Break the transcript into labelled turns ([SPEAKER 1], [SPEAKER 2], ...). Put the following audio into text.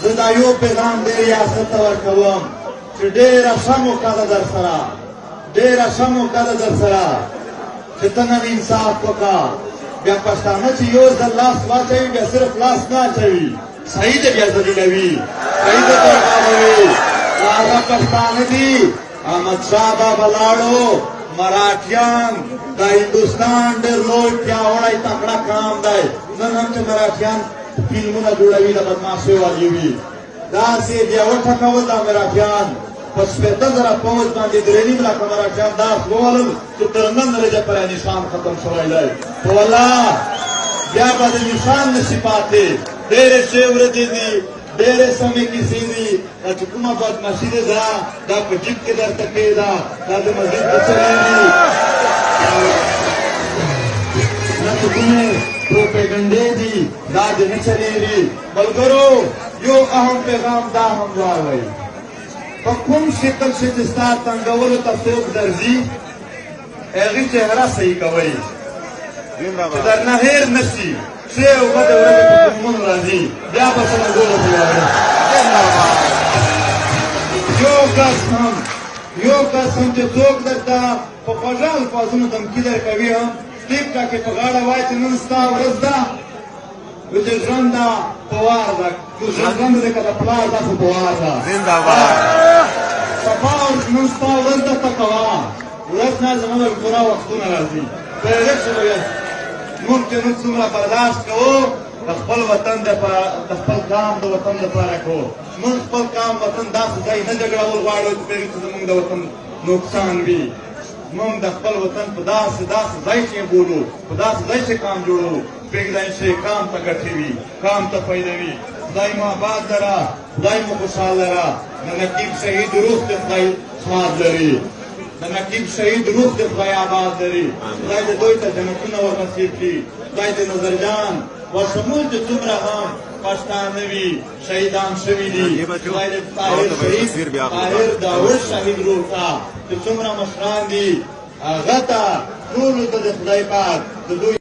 [SPEAKER 1] زه دا یو پیغام دې ریاست ته ورکوم چې ډېره ښه موقع ده در سره، ډېره ښه موقع ده در سره چې ته نن انصاف وکړه. بیا پښتانه چې یو ځل لاس واچوي بیا صرف لاس نه اچوي، صحیح ده بیا ذلیلوي، صحیح ده ترغاړوي. هغه پښتانه دي احمدشاه بابا لاړو، مراఠیان د هندوستان ډېر لوی پیاوړی تکړه قام دی. نن هم چې مراಠیان فلمونه جوړوي د بدماشۍ واجب وي، داسې بیا وټکول دا مراಠیان په 15,000 پوځ باندې 3.5 لکه مراಠیان داس وولل چې تر نن ورځې پورې نشان ختم شوی دی. خو والله بیا به د نشان نشي پاتې. ډېرې ښې ورځې دي، ډېرې سمې کیسې دي. دا چې کومه بدماشي ده دا په جیب کې درته کېده، دا د مسجد په چلېږي، دا چې کومې پروپیګنډې دي دا دې نه چلېږي. ملګرو یو اهم پیغام دا هم واورئ، په کوم شکل چې ستا تنګولو ته څوک درځي هغې چهره صحیح کوئ چې در نه هېر نه شي. ښې او بدې ورځې په فلمونو راځي، بیا به څه نګوله پرې واورئ. یو کس هم چې څوک درته په خوږه الفاظونو دمکي درکوي هم ټیپ ټاکې په غاړه وایي چې نن ستا ورځ ده، چې ژرنده په وار ده، ژرنده دی که د پلار ده خو په وار ده. صفا نن ستا ورځ ده ته کوه، ورځ نه زموږ پوره وختونه راځي. فارغ شو موږ چې موږ څومره برداشت کوو د خپل وطن د خپل قام د وطن دپاره کوو. موږ خپل قام وطن داسې ځای نه جګړول غواړو چې پرې چې زموږ د وطن نقصان وي. موږ د خپل وطن په داسې ځای کې بولو، په داسې ځای کې کام جوړو پرېږدی چې کام ته ګټې وي، کام ته فایده وي. خدای مو آباد لره، خدای مو خوشحال لره. د نقیب شهید روح دې خدای ښاد لري، د نقیب شهید روح دې خدای آباد لري. خدای دې دوی ته جنتونه ورنصیب کړي. خدای دې نظرجان وشمول چې څومره هم پښتانه وي شهیدان شوي دي. خدای دې طاهر شهید، طاهر داود شهید روح ته چې څومره مشران دي هغه ته ټولو ته د خدای پاک د دوی